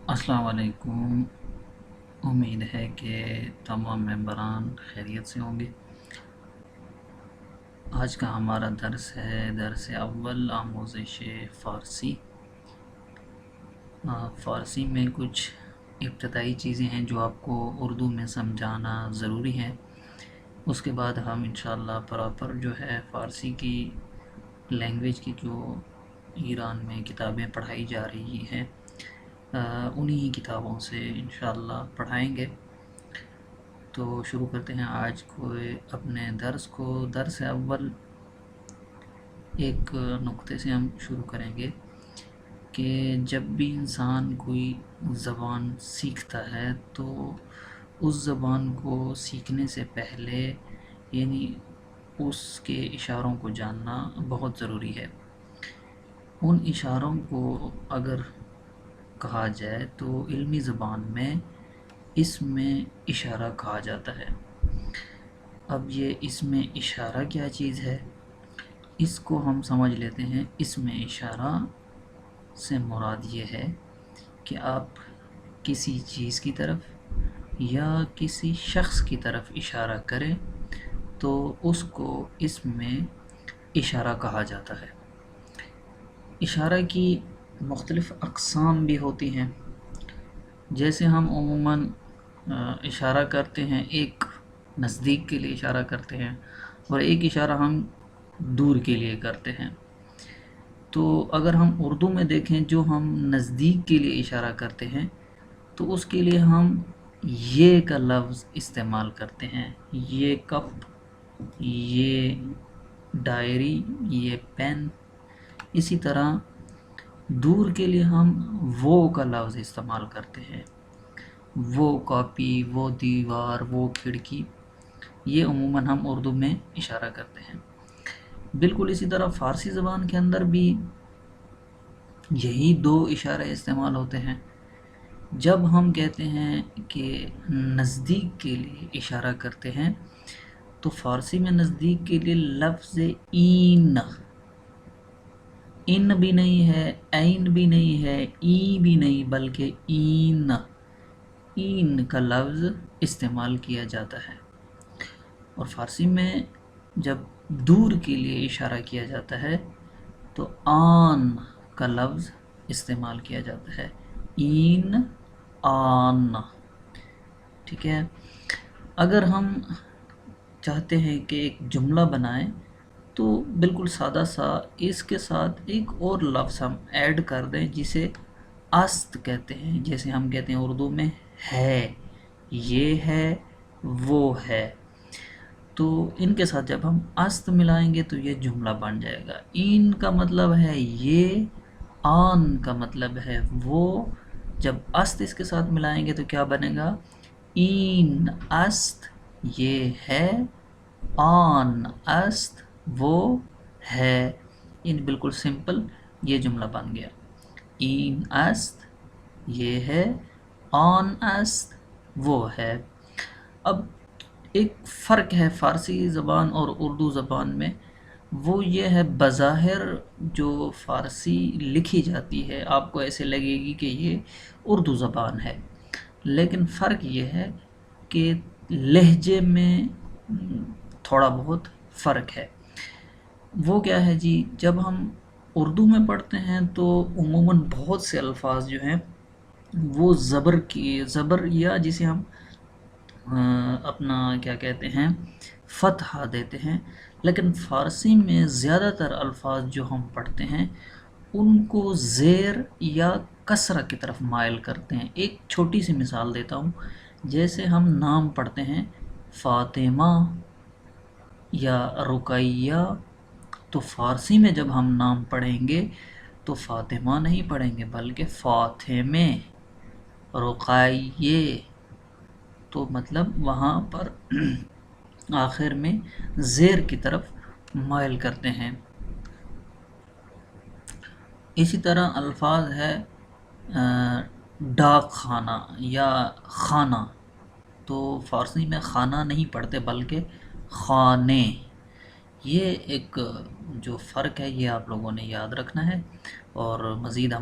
अस्सलाम वालेकुम। उम्मीद है कि तमाम मेंबरान खैरियत से होंगे। आज का हमारा दर्स है दर्स अव्वल आमोज़श फ़ारसी। फ़ारसी में कुछ इब्तदाई चीज़ें हैं जो आपको उर्दू में समझाना ज़रूरी है। उसके बाद हम इंशाअल्लाह प्रॉपर जो है फ़ारसी की लैंग्वेज की जो ईरान में किताबें पढ़ाई जा रही हैं उन्हीं किताबों से इंशाअल्लाह पढ़ाएंगे। तो शुरू करते हैं आज को अपने दर्स को। दर्स अव्वल एक नुक्ते से हम शुरू करेंगे कि जब भी इंसान कोई ज़बान सीखता है तो उस ज़बान को सीखने से पहले यानी उसके इशारों को जानना बहुत ज़रूरी है। उन इशारों को अगर कहा जाए तो इल्मी ज़बान में इसमें इशारा कहा जाता है। अब ये इसमें इशारा क्या चीज़ है, इसको हम समझ लेते हैं। इसमें इशारा से मुराद ये है कि आप किसी चीज़ की तरफ या किसी शख्स की तरफ इशारा करें तो उसको इसमें इशारा कहा जाता है। इशारा की मुख्तलिफ़ अक़साम भी होती हैं। जैसे हम उमूमन इशारा करते हैं, एक नज़दीक के लिए इशारा करते हैं और एक इशारा हम दूर के लिए करते हैं। तो अगर हम उर्दू में देखें, जो हम नज़दीक के लिए इशारा करते हैं तो उसके लिए हम ये का लफ्ज़ इस्तेमाल करते हैं। ये कप, ये डायरी, ये पेन। इसी तरह दूर के लिए हम वो का लफ्ज़ इस्तेमाल करते हैं। वो कॉपी, वो दीवार, वो खिड़की, ये उमूमन हम उर्दू में इशारा करते हैं। बिल्कुल इसी तरह फ़ारसी ज़बान के अंदर भी यही दो इशारे इस्तेमाल होते हैं। जब हम कहते हैं कि नज़दीक के लिए इशारा करते हैं तो फ़ारसी में नज़दीक के लिए लफ्ज़ इन, इन भी नहीं है, ऐन भी नहीं है, ई भी नहीं, बल्कि इन का लफ्ज़ इस्तेमाल किया जाता है। और फ़ारसी में जब दूर के लिए इशारा किया जाता है तो आन का लफ्ज़ इस्तेमाल किया जाता है। इन, आन। ठीक है। अगर हम चाहते हैं कि एक जुमला बनाएं तो बिल्कुल सादा सा इसके साथ एक और लफ्ज़ हम ऐड कर दें जिसे अस्त कहते हैं। जैसे हम कहते हैं उर्दू में है, ये है, वो है। तो इनके साथ जब हम अस्त मिलाएंगे तो ये जुमला बन जाएगा। इन का मतलब है ये, आन का मतलब है वो। जब अस्त इसके साथ मिलाएंगे तो क्या बनेगा? इन अस्त ये है, आन अस्त वो है। इन बिल्कुल सिंपल ये जुमला बन गया। इन अस्त ये है, आन अस्त वो है। अब एक फ़र्क है फ़ारसी ज़बान और उर्दू ज़बान में, वो ये है बज़ाहिर जो फ़ारसी लिखी जाती है आपको ऐसे लगेगी कि ये उर्दू ज़बान है, लेकिन फ़र्क ये है कि लहजे में थोड़ा बहुत फ़र्क है। वो क्या है जी, जब हम उर्दू में पढ़ते हैं तो उमूमन बहुत से अल्फाज जो हैं वो ज़बर या जिसे हम अपना क्या कहते हैं फ़तहा देते हैं। लेकिन फ़ारसी में ज़्यादातर अल्फाज जो हम पढ़ते हैं उनको ज़ेर या कसरा की तरफ माइल करते हैं। एक छोटी सी मिसाल देता हूँ। जैसे हम नाम पढ़ते हैं फ़ातिमा या रुकैया, तो फ़ारसी में जब हम नाम पढ़ेंगे तो फ़ातिमा नहीं पढ़ेंगे बल्कि फ़ातिमे, रुकैये। तो मतलब वहाँ पर आखिर में ज़ेर की तरफ माइल करते हैं। इसी तरह अल्फाज है डाक खाना या खाना, तो फ़ारसी में खाना नहीं पढ़ते बल्कि खाने। ये एक जो फ़र्क है ये आप लोगों ने याद रखना है। और मज़ीद